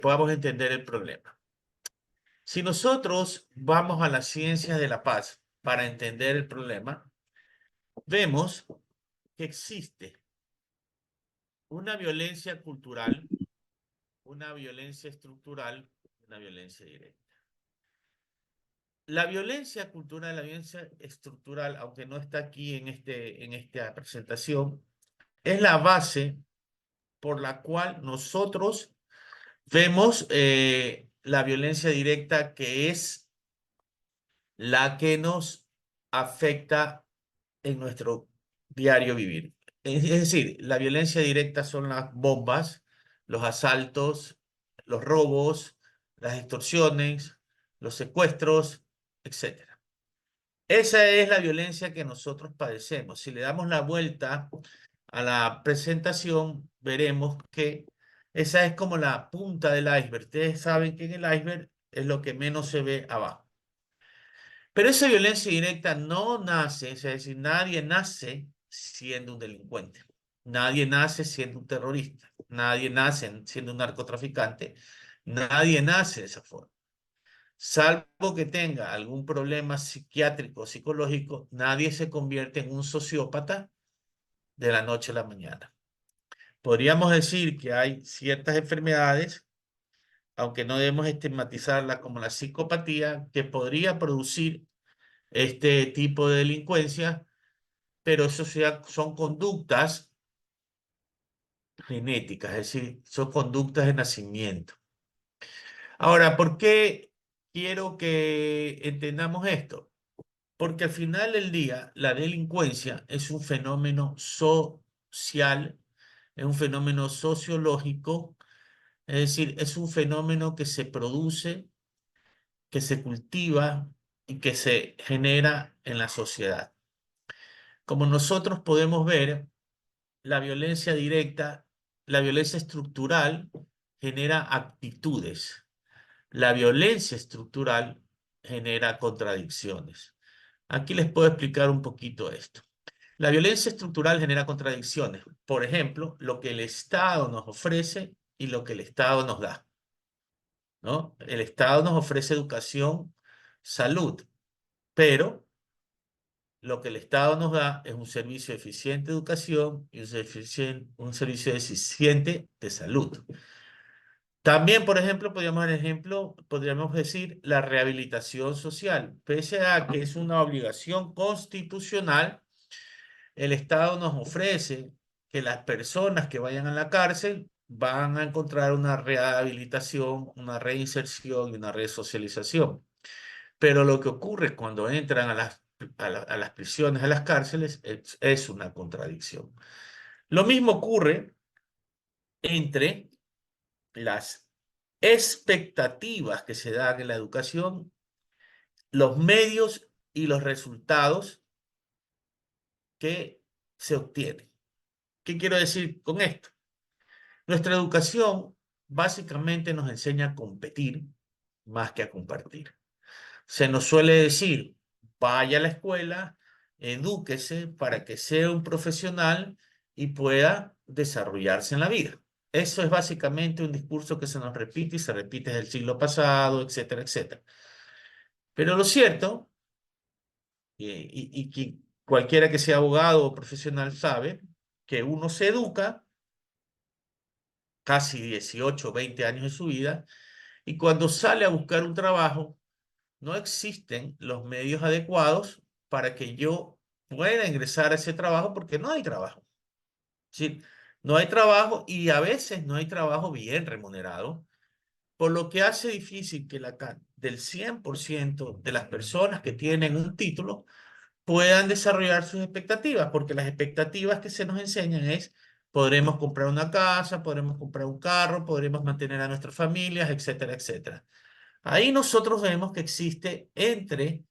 podamos entender el problema. Si nosotros vamos a las ciencias de la paz para entender el problema, vemos que existe una violencia cultural, una violencia estructural, una violencia directa. La violencia cultural, la violencia estructural, aunque no está aquí en esta presentación, es la base por la cual nosotros vemos la violencia directa, que es la que nos afecta en nuestro diario vivir. Es decir, la violencia directa son las bombas, los asaltos, los robos, las extorsiones, los secuestros, etcétera. Esa es la violencia que nosotros padecemos. Si le damos la vuelta a la presentación, veremos que esa es como la punta del iceberg. Ustedes saben que en el iceberg es lo que menos se ve abajo. Pero esa violencia directa no nace, es decir, nadie nace siendo un delincuente. Nadie nace siendo un terrorista. Nadie nace siendo un narcotraficante. Nadie nace de esa forma. Salvo que tenga algún problema psiquiátrico o psicológico, nadie se convierte en un sociópata de la noche a la mañana. Podríamos decir que hay ciertas enfermedades, aunque no debemos estigmatizarlas, como la psicopatía, que podría producir este tipo de delincuencia, pero eso son conductas genéticas, es decir, son conductas de nacimiento. Ahora, ¿por qué quiero que entendamos esto? Porque al final del día, la delincuencia es un fenómeno social, es un fenómeno sociológico, es decir, es un fenómeno que se produce, que se cultiva y que se genera en la sociedad. Como nosotros podemos ver, la violencia directa, la violencia estructural genera actitudes. La violencia estructural genera contradicciones. Aquí les puedo explicar un poquito esto. La violencia estructural genera contradicciones. Por ejemplo, lo que el Estado nos ofrece y lo que el Estado nos da, ¿no? El Estado nos ofrece educación, salud, pero lo que el Estado nos da es un servicio eficiente de educación y un servicio eficiente de salud. También, por ejemplo, podríamos decir la rehabilitación social. Pese a que es una obligación constitucional, el Estado nos ofrece que las personas que vayan a la cárcel van a encontrar una rehabilitación, una reinserción y una resocialización. Pero lo que ocurre cuando entran a las prisiones, a las cárceles, es una contradicción. Lo mismo ocurre entre las expectativas que se dan en la educación, los medios y los resultados que se obtienen. ¿Qué quiero decir con esto? Nuestra educación básicamente nos enseña a competir más que a compartir. Se nos suele decir, vaya a la escuela, edúquese para que sea un profesional y pueda desarrollarse en la vida. Eso es básicamente un discurso que se nos repite y se repite desde el siglo pasado, etcétera, etcétera. Pero lo cierto, y que cualquiera que sea abogado o profesional sabe, que uno se educa casi 18 o 20 años de su vida y cuando sale a buscar un trabajo, no existen los medios adecuados para que yo pueda ingresar a ese trabajo porque no hay trabajo. ¿Sí? No hay trabajo y a veces no hay trabajo bien remunerado, por lo que hace difícil que del 100% de las personas que tienen un título puedan desarrollar sus expectativas, porque las expectativas que se nos enseñan es, podremos comprar una casa, podremos comprar un carro, podremos mantener a nuestras familias, etcétera, etcétera. Ahí nosotros vemos que existe entre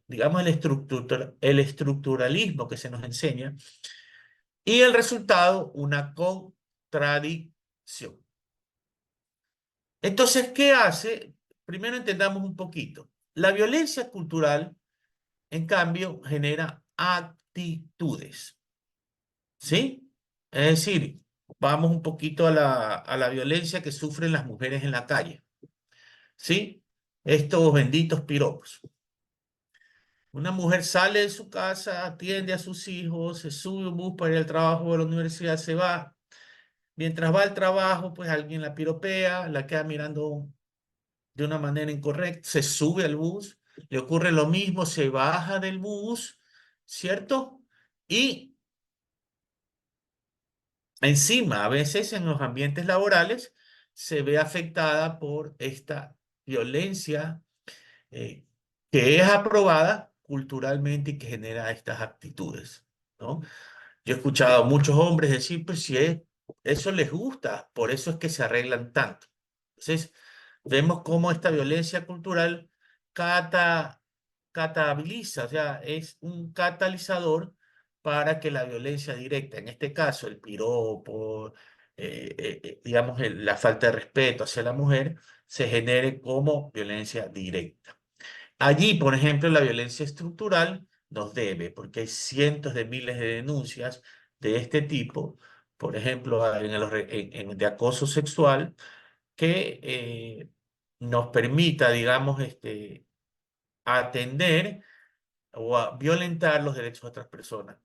digamos, el estructuralismo que se nos enseña y el resultado, una contradicción. Entonces, ¿qué hace? Primero entendamos un poquito. La violencia cultural, en cambio, genera actitudes, ¿sí? Es decir, vamos un poquito a la violencia que sufren las mujeres en la calle, ¿sí? Estos benditos piropos. Una mujer sale de su casa, atiende a sus hijos, se sube a un bus para ir al trabajo o a la universidad, se va. Mientras va al trabajo, pues alguien la piropea, la queda mirando de una manera incorrecta, se sube al bus, le ocurre lo mismo, se baja del bus, ¿cierto? Y encima, a veces en los ambientes laborales se ve afectada por esta violencia eh, que es aprobada culturalmente y que genera estas actitudes, ¿no? Yo he escuchado a muchos hombres decir, pues si eso les gusta, por eso es que se arreglan tanto. Entonces, vemos cómo esta violencia cultural cata, catabiliza, o sea, es un catalizador para que la violencia directa, en este caso el piropo, digamos, la falta de respeto hacia la mujer, se genere como violencia directa. Allí, por ejemplo, la violencia estructural nos debe, porque hay cientos de miles de denuncias de este tipo, por ejemplo, de acoso sexual, que nos permita, digamos, atender o a violentar los derechos de otras personas.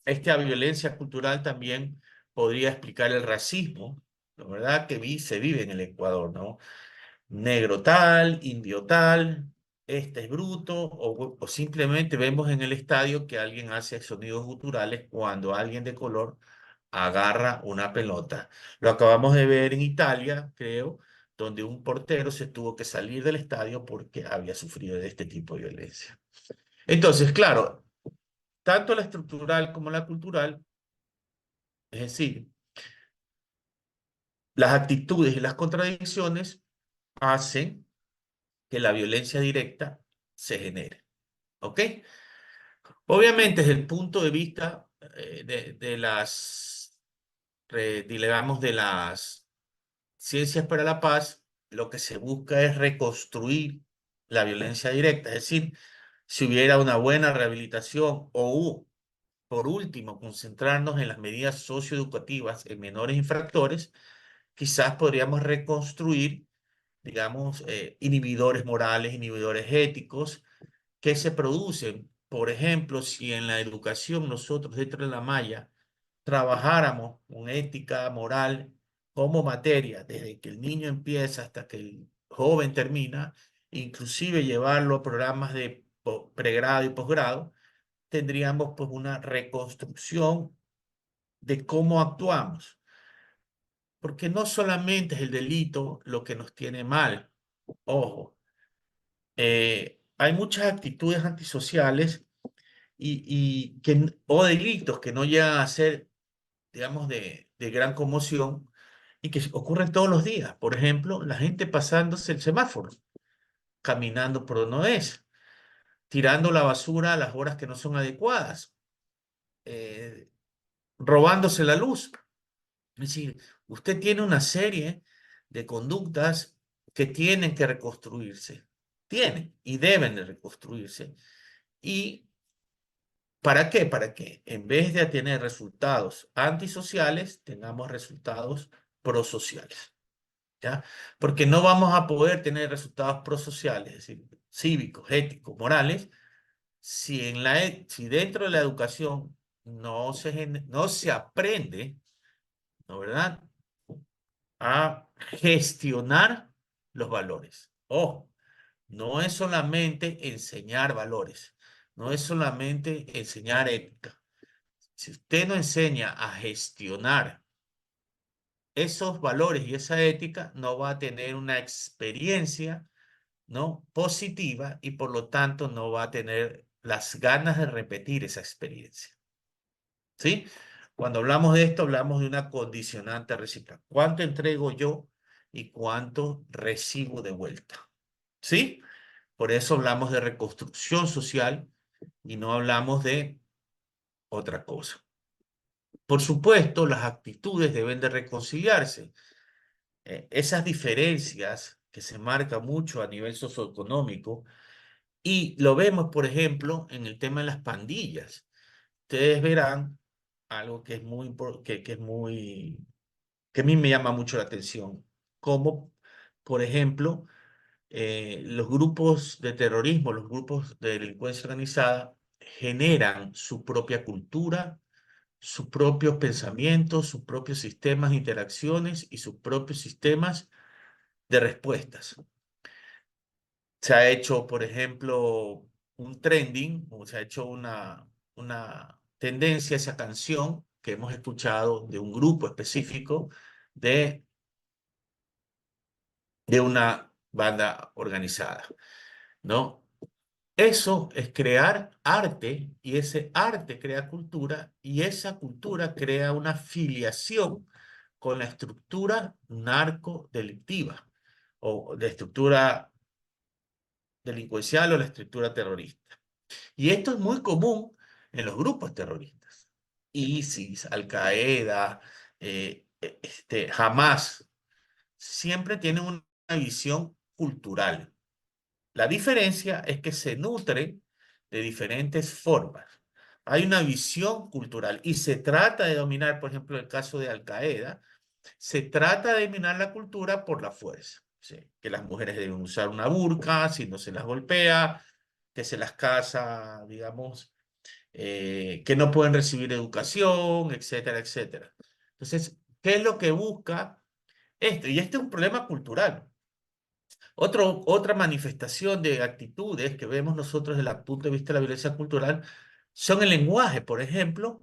Esta violencia cultural también podría explicar el racismo, la verdad que se vive en el Ecuador, ¿no? Negro tal, indio tal, este es bruto, o simplemente vemos en el estadio que alguien hace sonidos guturales cuando alguien de color agarra una pelota. Lo acabamos de ver en Italia, creo, donde un portero se tuvo que salir del estadio porque había sufrido de este tipo de violencia. Entonces, claro, tanto la estructural como la cultural, es decir, las actitudes y las contradicciones hacen que la violencia directa se genere. ¿Ok? Obviamente, desde el punto de vista de digamos, de las ciencias para la paz, lo que se busca es reconstruir la violencia directa, es decir, si hubiera una buena rehabilitación por último, concentrarnos en las medidas socioeducativas en menores infractores, quizás podríamos reconstruir, digamos, inhibidores morales, inhibidores éticos, que se producen. Por ejemplo, si en la educación nosotros dentro de la malla trabajáramos con ética, moral como materia, desde que el niño empieza hasta que el joven termina, inclusive llevarlo a programas de pregrado y posgrado, tendríamos pues una reconstrucción de cómo actuamos. Porque no solamente es el delito lo que nos tiene mal, ojo, hay muchas actitudes antisociales o delitos que no llegan a ser, digamos, de gran conmoción y que ocurren todos los días. Por ejemplo, la gente pasándose el semáforo, caminando por donde no es, tirando la basura a las horas que no son adecuadas, eh, robándose la luz. Es decir, usted tiene una serie de conductas que tienen que reconstruirse, tienen y deben de reconstruirse. ¿Y para qué? Para que en vez de tener resultados antisociales, tengamos resultados prosociales, ¿ya? Porque no vamos a poder tener resultados prosociales, es decir, cívicos, éticos, morales, si dentro de la educación no se aprende, ¿no verdad?, a gestionar los valores. Ojo, no es solamente enseñar valores, no es solamente enseñar ética. Si usted no enseña a gestionar esos valores y esa ética, no va a tener una experiencia, ¿no?, positiva y por lo tanto no va a tener las ganas de repetir esa experiencia. ¿Sí? Cuando hablamos de esto, hablamos de una condicionante recíproca. ¿Cuánto entrego yo y cuánto recibo de vuelta? ¿Sí? Por eso hablamos de reconstrucción social y no hablamos de otra cosa. Por supuesto, las actitudes deben de reconciliarse. Esas diferencias que se marcan mucho a nivel socioeconómico y lo vemos, por ejemplo, en el tema de las pandillas. Ustedes verán algo que es muy que a mí me llama mucho la atención, como, por ejemplo, los grupos de terrorismo, los grupos de delincuencia organizada generan su propia cultura, sus propios pensamientos, sus propios sistemas de interacciones y sus propios sistemas de respuestas. Se ha hecho, por ejemplo, un trending, o se ha hecho una tendencia, esa canción que hemos escuchado de un grupo específico de, de una banda organizada, ¿no? Eso es crear arte y ese arte crea cultura y esa cultura crea una filiación con la estructura narcodelictiva o de estructura delincuencial o la estructura terrorista. Y esto es muy común en los grupos terroristas. ISIS, Al-Qaeda, Hamas, siempre tienen una visión cultural. La diferencia es que se nutren de diferentes formas. Hay una visión cultural y se trata de dominar, por ejemplo, el caso de Al-Qaeda, se trata de dominar la cultura por la fuerza. ¿Sí? Que las mujeres deben usar una burka, si no se las golpea, que se las casa, digamos, que no pueden recibir educación, etcétera, etcétera. Entonces, ¿qué es lo que busca esto? Y este es un problema cultural. Otra manifestación de actitudes que vemos nosotros desde el punto de vista de la violencia cultural son el lenguaje, por ejemplo,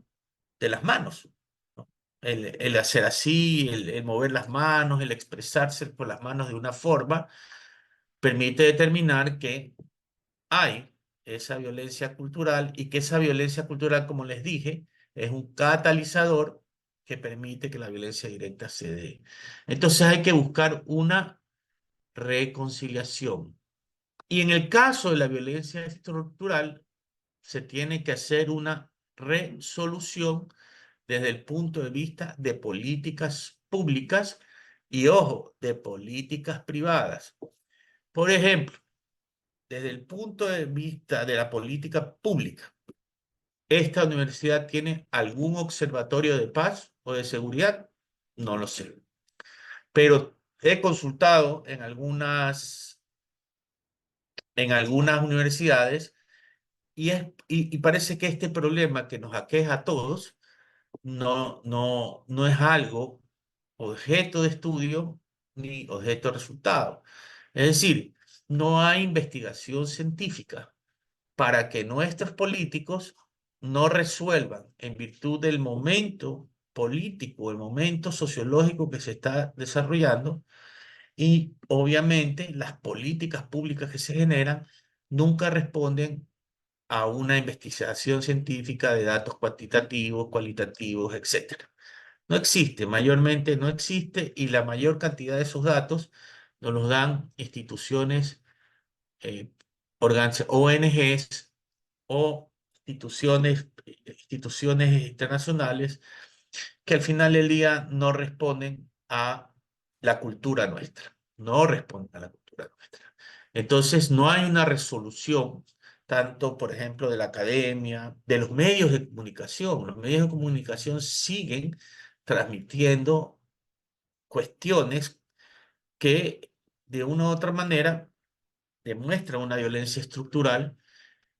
de las manos. ¿No? El hacer así, el mover las manos, el expresarse con las manos de una forma, permite determinar que hay esa violencia cultural y que esa violencia cultural, como les dije, es un catalizador que permite que la violencia directa se dé. Entonces hay que buscar una reconciliación. Y en el caso de la violencia estructural, se tiene que hacer una resolución desde el punto de vista de políticas públicas y, ojo, de políticas privadas. Por ejemplo, desde el punto de vista de la política pública, ¿esta universidad tiene algún observatorio de paz o de seguridad? No lo sé. Pero he consultado en algunas universidades y parece que este problema que nos aqueja a todos no es algo objeto de estudio ni objeto de resultado. Es decir, no hay investigación científica para que nuestros políticos no resuelvan en virtud del momento político, el momento sociológico que se está desarrollando y obviamente las políticas públicas que se generan nunca responden a una investigación científica de datos cuantitativos, cualitativos, etcétera. No existe, mayormente no existe y la mayor cantidad de esos datos nos los dan instituciones, eh, ONGs o instituciones internacionales que al final del día no responden a la cultura nuestra, no responden a la cultura nuestra. Entonces, no hay una resolución, tanto, por ejemplo, de la academia, de los medios de comunicación. Los medios de comunicación siguen transmitiendo cuestiones que, de una u otra manera, demuestran una violencia estructural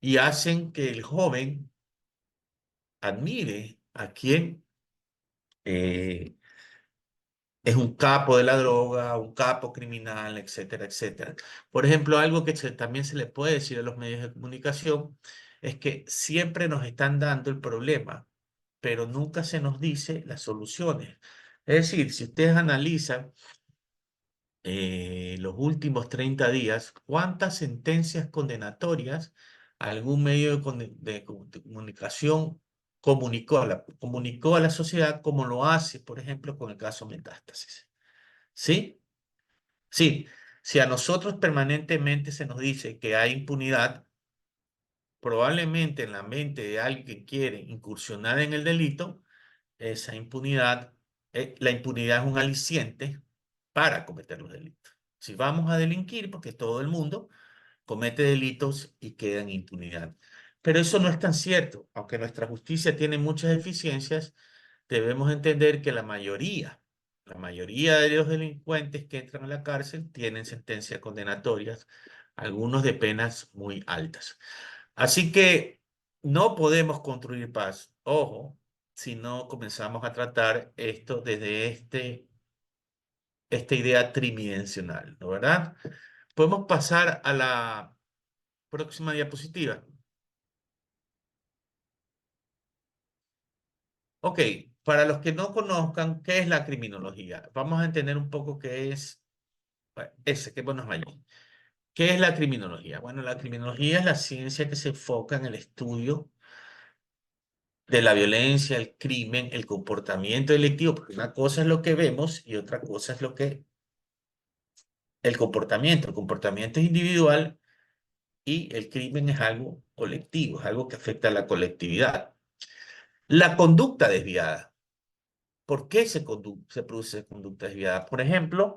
y hacen que el joven admire a quien eh, es un capo de la droga, un capo criminal, etcétera, etcétera. Por ejemplo, algo que también se le puede decir a los medios de comunicación es que siempre nos están dando el problema, pero nunca se nos dice las soluciones. Es decir, si ustedes analizan los últimos 30 días, ¿cuántas sentencias condenatorias algún medio de comunicación comunicó a la sociedad como lo hace, por ejemplo, con el caso Metástasis? ¿Sí? Sí, si a nosotros permanentemente se nos dice que hay impunidad, probablemente en la mente de alguien que quiere incursionar en el delito, esa impunidad, la impunidad es un aliciente para cometer los delitos. Si vamos a delinquir, porque todo el mundo comete delitos y queda en impunidad. Pero eso no es tan cierto. Aunque nuestra justicia tiene muchas deficiencias, debemos entender que La mayoría de los delincuentes que entran a la cárcel tienen sentencias condenatorias, algunos de penas muy altas. Así que no podemos construir paz, ojo, si no comenzamos a tratar esto desde esta idea tridimensional, ¿no verdad? Podemos pasar a la próxima diapositiva. Ok, para los que no conozcan qué es la criminología, vamos a entender un poco qué es, bueno, ese, qué bueno es allí. ¿Qué es la criminología? Bueno, la criminología es la ciencia que se enfoca en el estudio de la violencia, el crimen, el comportamiento delictivo, porque una cosa es lo que vemos y otra cosa es lo que el comportamiento. El comportamiento es individual y el crimen es algo colectivo, es algo que afecta a la colectividad. La conducta desviada. ¿Por qué se produce conducta desviada? Por ejemplo,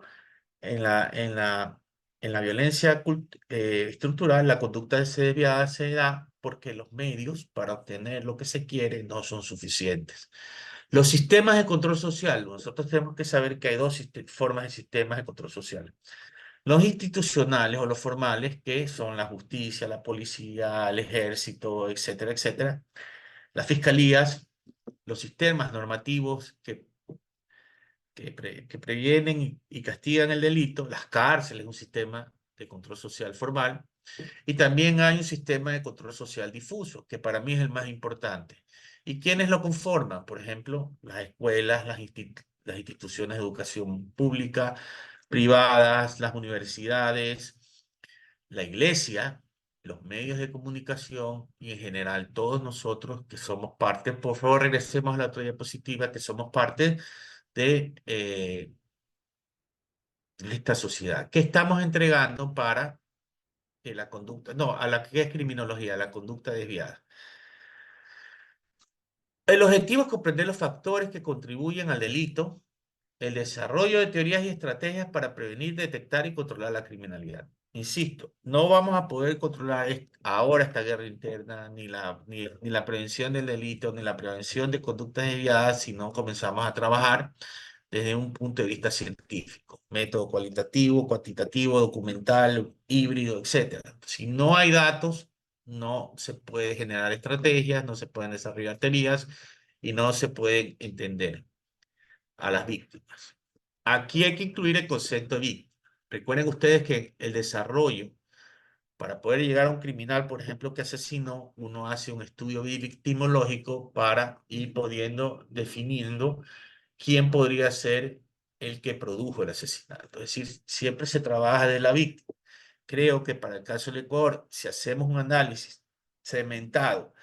en la violencia estructural, la conducta desviada se da porque los medios para obtener lo que se quiere no son suficientes. Los sistemas de control social, nosotros tenemos que saber que hay dos formas de sistemas de control social. Los institucionales o los formales, que son la justicia, la policía, el ejército, etcétera, etcétera. Las fiscalías, los sistemas normativos que previenen y castigan el delito, las cárceles, un sistema de control social formal, y también hay un sistema de control social difuso, que para mí es el más importante. ¿Y quiénes lo conforman? Por ejemplo, las escuelas, las instituciones de educación pública, privadas, las universidades, la iglesia, los medios de comunicación y en general todos nosotros que somos parte, por favor regresemos a la otra diapositiva, que somos parte de esta sociedad. ¿Qué estamos entregando para que la conducta, no, a la que es criminología, la conducta desviada? El objetivo es comprender los factores que contribuyen al delito, el desarrollo de teorías y estrategias para prevenir, detectar y controlar la criminalidad. Insisto, no vamos a poder controlar ahora esta guerra interna, ni la prevención del delito, ni la prevención de conductas desviadas si no comenzamos a trabajar desde un punto de vista científico, método cualitativo, cuantitativo, documental, híbrido, etcétera. Si no hay datos, no se puede generar estrategias, no se pueden desarrollar teorías y no se puede entender a las víctimas. Aquí hay que incluir el concepto de víctima. Recuerden ustedes que el desarrollo, para poder llegar a un criminal, por ejemplo, que asesinó, uno hace un estudio victimológico para ir pudiendo, definiendo quién podría ser el que produjo el asesinato. Es decir, siempre se trabaja de la víctima. Creo que para el caso del Ecuador, si hacemos un análisis segmentado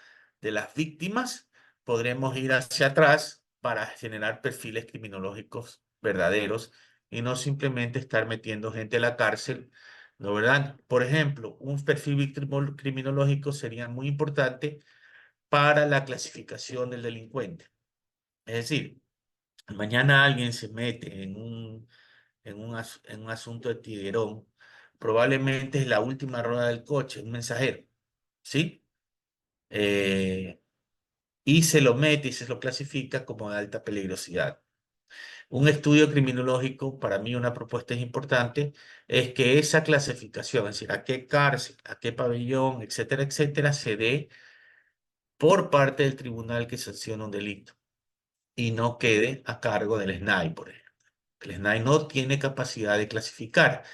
de las víctimas, podremos ir hacia atrás para generar perfiles criminológicos verdaderos y no simplemente estar metiendo gente a la cárcel, ¿no verdad? Por ejemplo, un perfil criminológico sería muy importante para la clasificación del delincuente. Es decir, mañana alguien se mete en un asunto de tiguerón, probablemente es la última rueda del coche, un mensajero, ¿sí? Eh, y se lo mete y se lo clasifica como de alta peligrosidad. Un estudio criminológico, para mí una propuesta es importante, es que esa clasificación, es decir, a qué cárcel, a qué pabellón, etcétera, etcétera, se dé por parte del tribunal que sanciona un delito y no quede a cargo del SNAI, por ejemplo. El SNAI no tiene capacidad de clasificar,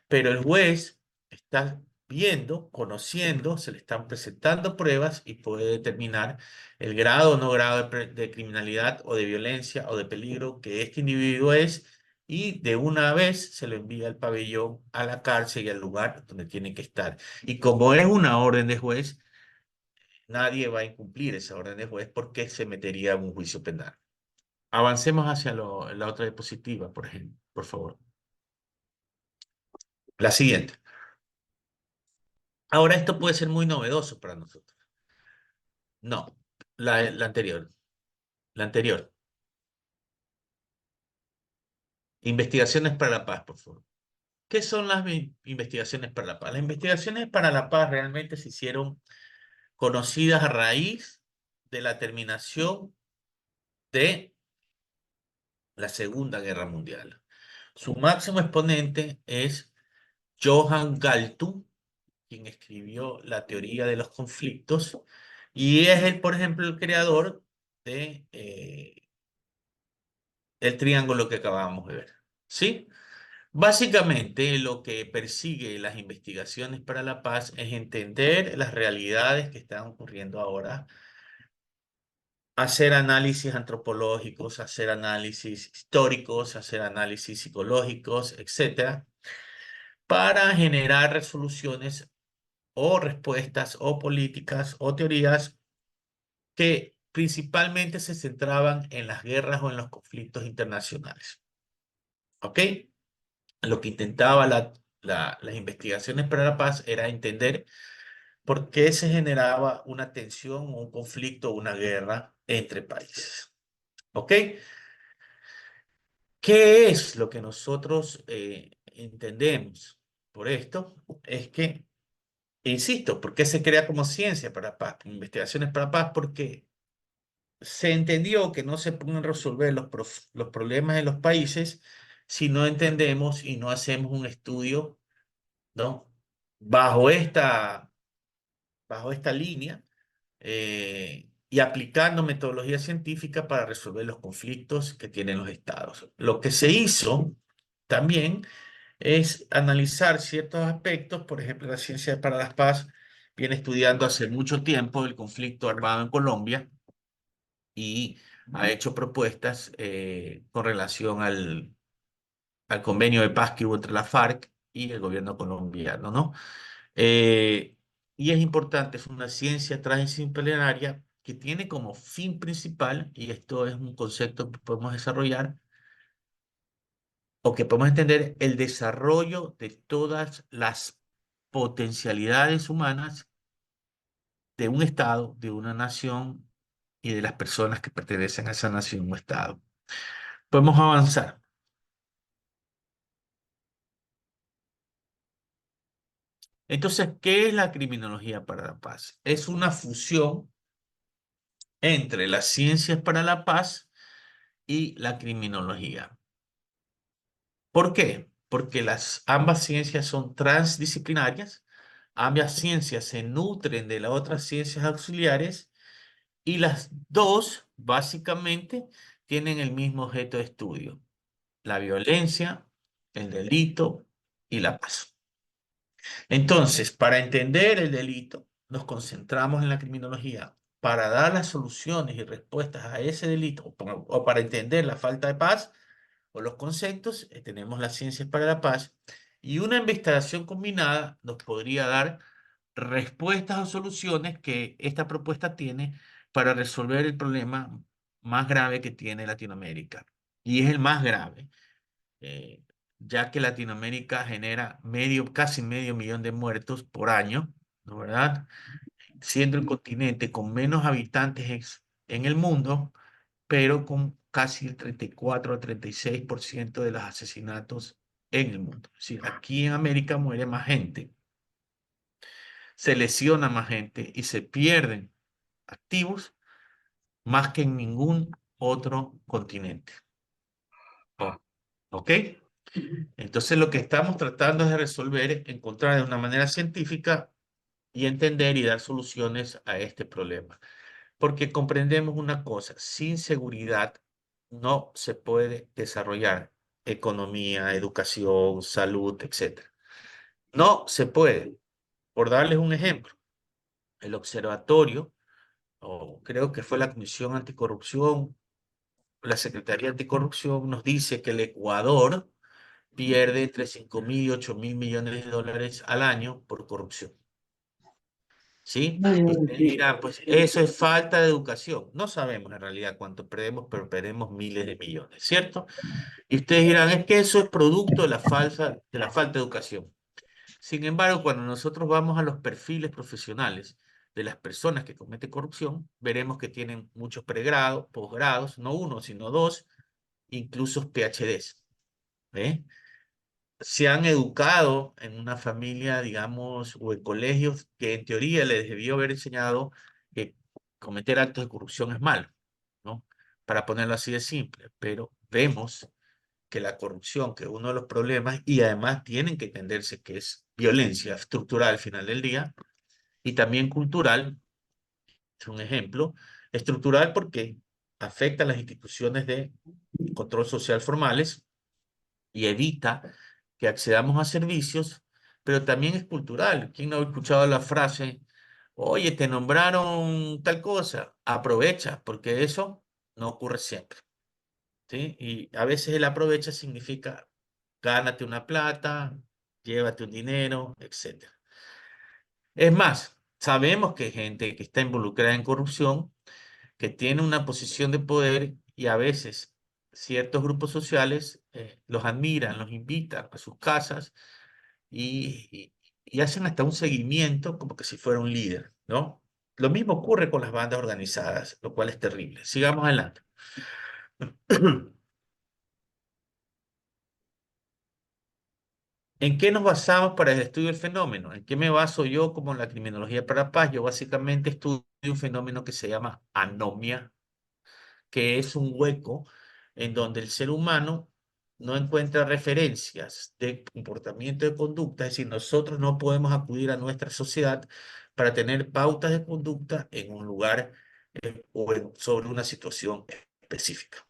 pero el juez está viendo, conociendo, se le están presentando pruebas y puede determinar el grado o no grado de criminalidad o de violencia o de peligro que este individuo es y de una vez se lo envía al pabellón, a la cárcel y al lugar donde tiene que estar. Y como es una orden de juez, nadie va a incumplir esa orden de juez porque se metería en un juicio penal. Avancemos hacia la otra diapositiva, por ejemplo, por favor. La siguiente. Ahora, esto puede ser muy novedoso para nosotros. No, la anterior. La anterior. Investigaciones para la paz, por favor. ¿Qué son las investigaciones para la paz? Las investigaciones para la paz realmente se hicieron conocidas a raíz de la terminación de la Segunda Guerra Mundial. Su máximo exponente es Johann Galtung, quien escribió la teoría de los conflictos, y es él, por ejemplo, el creador de el triángulo que acabamos de ver. ¿Sí? Básicamente, lo que persigue las investigaciones para la paz es entender las realidades que están ocurriendo ahora, hacer análisis antropológicos, hacer análisis históricos, hacer análisis psicológicos, etcétera, para generar resoluciones o respuestas o políticas o teorías que principalmente se centraban en las guerras o en los conflictos internacionales. ¿Ok? Lo que intentaba las investigaciones para la paz era entender por qué se generaba una tensión, un conflicto, una guerra entre países. ¿Ok? ¿Qué es lo que nosotros entendemos por esto? Es que, insisto, ¿por qué se crea como ciencia para la paz, como investigaciones para la paz? Porque se entendió que no se pueden resolver los problemas de los países si no entendemos y no hacemos un estudio, ¿no? Bajo bajo esta línea y aplicando metodología científica para resolver los conflictos que tienen los estados. Lo que se hizo también es analizar ciertos aspectos, por ejemplo, la ciencia para la paz viene estudiando hace mucho tiempo el conflicto armado en Colombia y ha hecho propuestas con relación al convenio de paz que hubo entre la FARC y el gobierno colombiano, ¿no? Eh, y es importante, es una ciencia transdisciplinaria que tiene como fin principal, y esto es un concepto que podemos desarrollar o que podemos entender, el desarrollo de todas las potencialidades humanas de un Estado, de una nación y de las personas que pertenecen a esa nación o Estado. Podemos avanzar. Entonces, ¿qué es la criminología para la paz? Es una fusión entre las ciencias para la paz y la criminología. ¿Por qué? Porque ambas ciencias son transdisciplinarias, ambas ciencias se nutren de las otras ciencias auxiliares y las dos básicamente tienen el mismo objeto de estudio: la violencia, el delito y la paz. Entonces, para entender el delito, nos concentramos en la criminología. Para dar las soluciones y respuestas a ese delito, o para entender la falta de paz o los conceptos, tenemos las ciencias para la paz. Y una investigación combinada nos podría dar respuestas o soluciones que esta propuesta tiene para resolver el problema más grave que tiene Latinoamérica. Y es el más grave, eh, ya que Latinoamérica genera casi medio millón de muertos por año, ¿no verdad? Siendo el continente con menos habitantes en el mundo, pero con casi el 34 a 36% de los asesinatos en el mundo. Es decir, aquí en América muere más gente, se lesiona más gente y se pierden activos más que en ningún otro continente. Oh, ¿ok? Entonces lo que estamos tratando es de resolver es encontrar de una manera científica y entender y dar soluciones a este problema. Porque comprendemos una cosa: sin seguridad no se puede desarrollar economía, educación, salud, etcétera. No se puede. Por darles un ejemplo, el observatorio, o creo que fue la Comisión Anticorrupción, la Secretaría Anticorrupción, nos dice que el Ecuador pierde entre 5.000 y 8.000 millones de dólares al año por corrupción. ¿Sí? Y ustedes dirán, pues eso es falta de educación. No sabemos en realidad cuánto perdemos, pero perdemos miles de millones, ¿cierto? Y ustedes dirán, es que eso es producto de de la falta de educación. Sin embargo, cuando nosotros vamos a los perfiles profesionales de las personas que cometen corrupción, veremos que tienen muchos pregrados, posgrados, no uno, sino dos, incluso PhDs. ¿Eh? Se han educado en una familia, digamos, o en colegios que en teoría les debió haber enseñado que cometer actos de corrupción es malo, ¿no? Para ponerlo así de simple, pero vemos que la corrupción, que es uno de los problemas, y además tienen que entenderse que es violencia estructural al final del día, y también cultural, es un ejemplo, estructural porque afecta a las instituciones de control social formales y evita que accedamos a servicios, pero también es cultural. ¿Quién no ha escuchado la frase, oye, te nombraron tal cosa? Aprovecha, porque eso no ocurre siempre, ¿sí? Y a veces el aprovecha significa gánate una plata, llévate un dinero, etcétera. Es más, sabemos que hay gente que está involucrada en corrupción, que tiene una posición de poder y a veces ciertos grupos sociales los admiran, los invitan a sus casas y hacen hasta un seguimiento como que si fuera un líder, ¿no? Lo mismo ocurre con las bandas organizadas, lo cual es terrible. Sigamos adelante. ¿En qué nos basamos para el estudio del fenómeno? ¿En qué me baso yo como en la criminología para la paz? Yo básicamente estudio un fenómeno que se llama anomia, que es un hueco en donde el ser humano no encuentra referencias de comportamiento de conducta, es decir, nosotros no podemos acudir a nuestra sociedad para tener pautas de conducta en un lugar sobre una situación específica.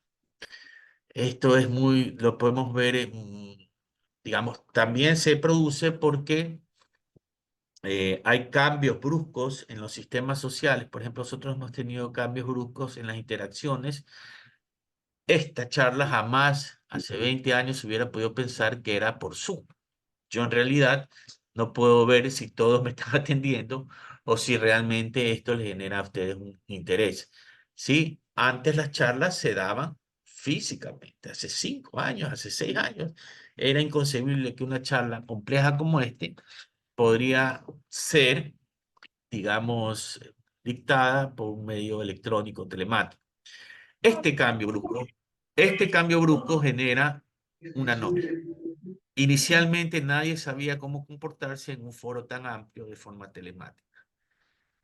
Esto es muy, lo podemos ver digamos, también se produce porque hay cambios bruscos en los sistemas sociales. Por ejemplo, nosotros hemos tenido cambios bruscos en las interacciones. Esta charla jamás hace 20 años se hubiera podido pensar que era por Zoom. Yo en realidad no puedo ver si todos me están atendiendo o si realmente esto les genera a ustedes un interés. Sí, antes las charlas se daban físicamente, hace 5 años, hace 6 años. Era inconcebible que una charla compleja como este podría ser, digamos, dictada por un medio electrónico telemático. Este cambio brusco, este cambio brusco genera una novia. Inicialmente nadie sabía cómo comportarse en un foro tan amplio de forma telemática.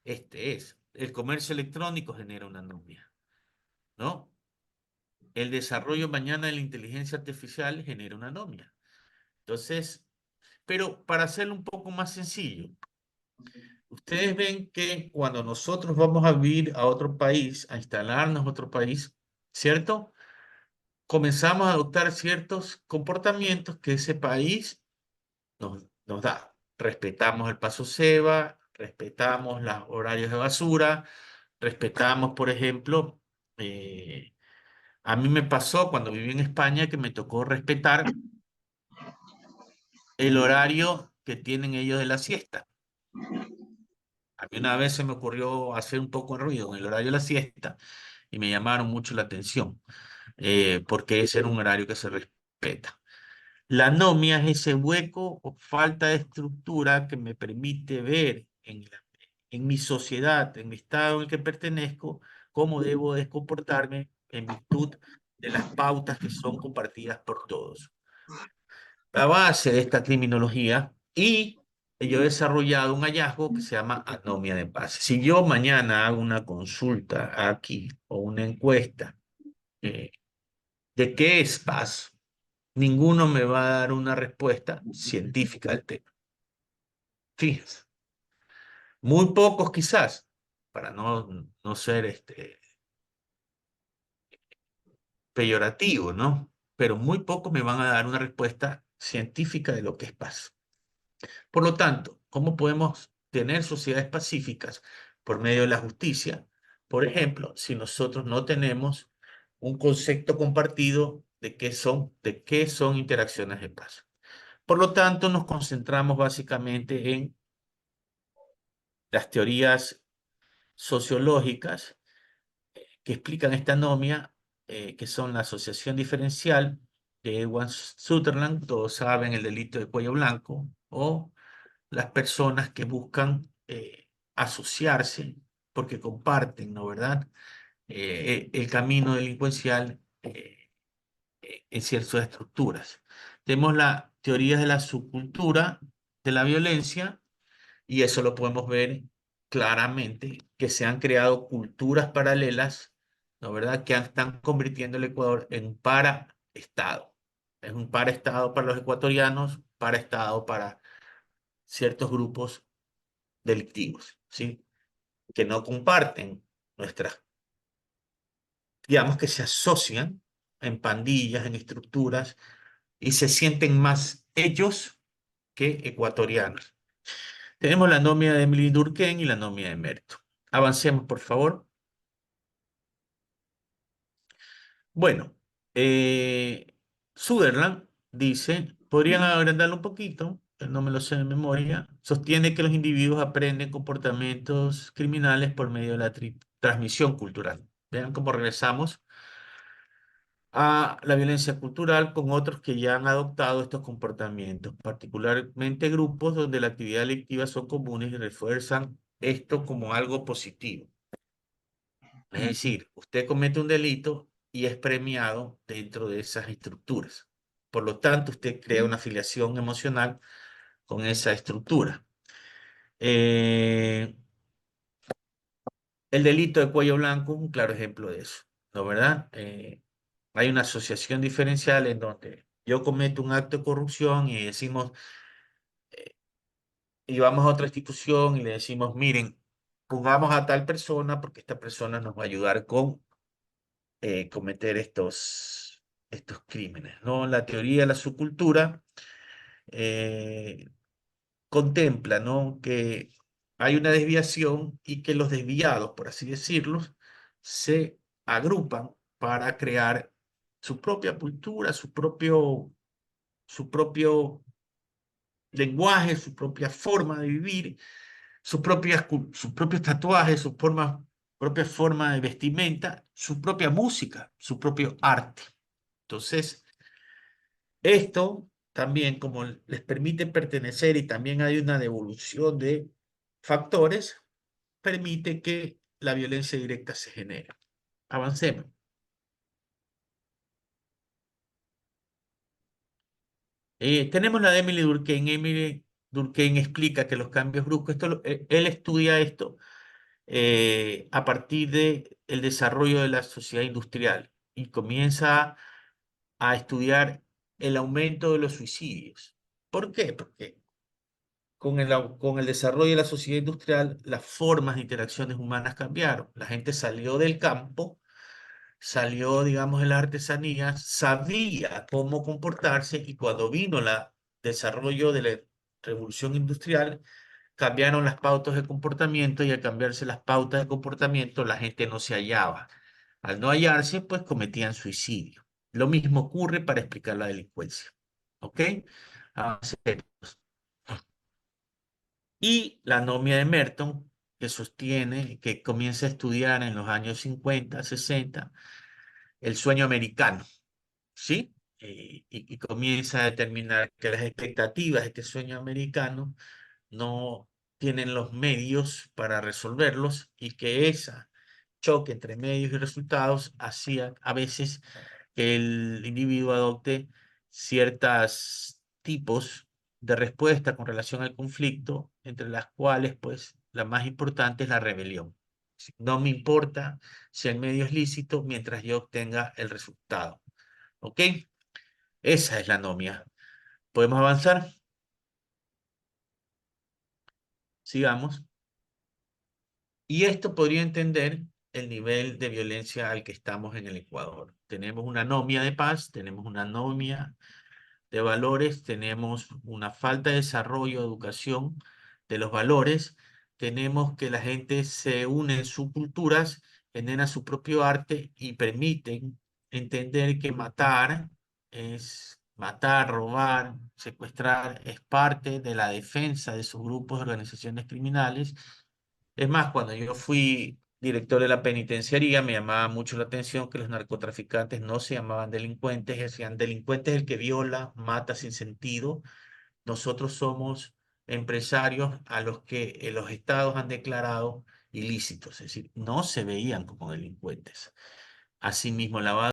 El comercio electrónico genera una novia, ¿no? El desarrollo mañana de la inteligencia artificial genera una novia. Entonces, pero para hacerlo un poco más sencillo, ustedes ven que cuando nosotros vamos a vivir a otro país, a instalarnos en otro país, ¿cierto? Comenzamos a adoptar ciertos comportamientos que ese país nos da. Respetamos el paso ceba, respetamos los horarios de basura, respetamos, por ejemplo, a mí me pasó cuando viví en España que me tocó respetar el horario que tienen ellos de la siesta. A mí una vez se me ocurrió hacer un poco de ruido en el horario de la siesta y me llamaron mucho la atención, porque ese era un horario que se respeta. La anomia es ese hueco o falta de estructura que me permite ver en mi sociedad, en mi estado en el que pertenezco, cómo debo de comportarme en virtud de las pautas que son compartidas por todos. La base de esta criminología y yo he desarrollado un hallazgo que se llama anomia de paz. Si yo mañana hago una consulta aquí o una encuesta eh, de qué es paz, ninguno me va a dar una respuesta científica al tema. Fíjense, muy pocos quizás, para no ser peyorativo, ¿no? Pero muy pocos me van a dar una respuesta científica de lo que es paz. Por lo tanto, ¿cómo podemos tener sociedades pacíficas por medio de la justicia? Por ejemplo, si nosotros no tenemos un concepto compartido de qué son interacciones de paz. Por lo tanto, nos concentramos básicamente en las teorías sociológicas que explican esta anomia, que son la asociación diferencial de Edward Sutherland, todos saben el delito de cuello blanco, o las personas que buscan asociarse porque comparten, ¿no verdad? El camino delincuencial en ciertas estructuras. Tenemos la teoría de la subcultura de la violencia y eso lo podemos ver claramente, que se han creado culturas paralelas ¿no verdad? Que están convirtiendo el Ecuador en un paraestado. Es un paraestado para los ecuatorianos, paraestado para ciertos grupos delictivos, ¿sí? Que no comparten nuestras, digamos que se asocian en pandillas, en estructuras, y se sienten más ellos que ecuatorianos. Tenemos la nómina de Emily Durkheim y la nómina de Merto. Avancemos, por favor. Bueno, Sutherland dice, podrían agrandarlo un poquito, no me lo sé de memoria, sostiene que los individuos aprenden comportamientos criminales por medio de la transmisión cultural. Vean cómo regresamos a la violencia cultural con otros que ya han adoptado estos comportamientos, particularmente grupos donde la actividad delictiva son comunes y refuerzan esto como algo positivo. Es decir, usted comete un delito y es premiado dentro de esas estructuras. Por lo tanto, usted crea una afiliación emocional con esa estructura. Eh, el delito de cuello blanco es un claro ejemplo de eso, ¿no verdad? Hay una asociación diferencial en donde yo cometo un acto de corrupción y decimos, y vamos a otra institución y le decimos, miren, pongamos a tal persona porque esta persona nos va a ayudar con cometer estos crímenes, ¿no? La teoría de la subcultura eh, contempla, ¿no? Que hay una desviación y que los desviados, por así decirlo, se agrupan para crear su propia cultura, su propio lenguaje, su propia forma de vivir, sus propios tatuajes, propia forma de vestimenta, su propia música, su propio arte. Entonces, esto también, como les permite pertenecer y también hay una devolución de factores, permite que la violencia directa se genere. Avancemos. Tenemos la de Emily Durkheim. Emily Durkheim explica que los cambios bruscos, él estudia esto a partir de el desarrollo de la sociedad industrial y comienza a estudiar el aumento de los suicidios. ¿Por qué? Porque con el desarrollo de la sociedad industrial, las formas de interacciones humanas cambiaron. La gente salió del campo, salió, digamos, de la artesanía, sabía cómo comportarse y cuando vino el desarrollo de la revolución industrial, cambiaron las pautas de comportamiento y al cambiarse las pautas de comportamiento, la gente no se hallaba. Al no hallarse, pues cometían suicidio. Lo mismo ocurre para explicar la delincuencia. ¿Ok? Avancemos. Y la anomia de Merton, que sostiene, que comienza a estudiar en los años 50, 60, el sueño americano, ¿sí? Y comienza a determinar que las expectativas de este sueño americano no tienen los medios para resolverlos y que ese choque entre medios y resultados hacía a veces que el individuo adopte ciertos tipos de respuesta con relación al conflicto, entre las cuales, pues, la más importante es la rebelión. No me importa si el medio es lícito mientras yo obtenga el resultado. ¿Ok? Esa es la anomia. ¿Podemos avanzar? Sigamos. Y esto podría entender el nivel de violencia al que estamos en el Ecuador. Tenemos una anomia de paz, tenemos una anomia de valores, tenemos una falta de desarrollo, de educación de los valores, tenemos que la gente se une en sus culturas, genera su propio arte y permiten entender que matar, robar, secuestrar, es parte de la defensa de sus grupos de organizaciones criminales. Es más, cuando yo fui director de la penitenciaría, me llamaba mucho la atención que los narcotraficantes no se llamaban delincuentes, decían delincuentes el que viola, mata sin sentido. Nosotros somos empresarios a los que los estados han declarado ilícitos, es decir, no se veían como delincuentes. Asimismo, lavado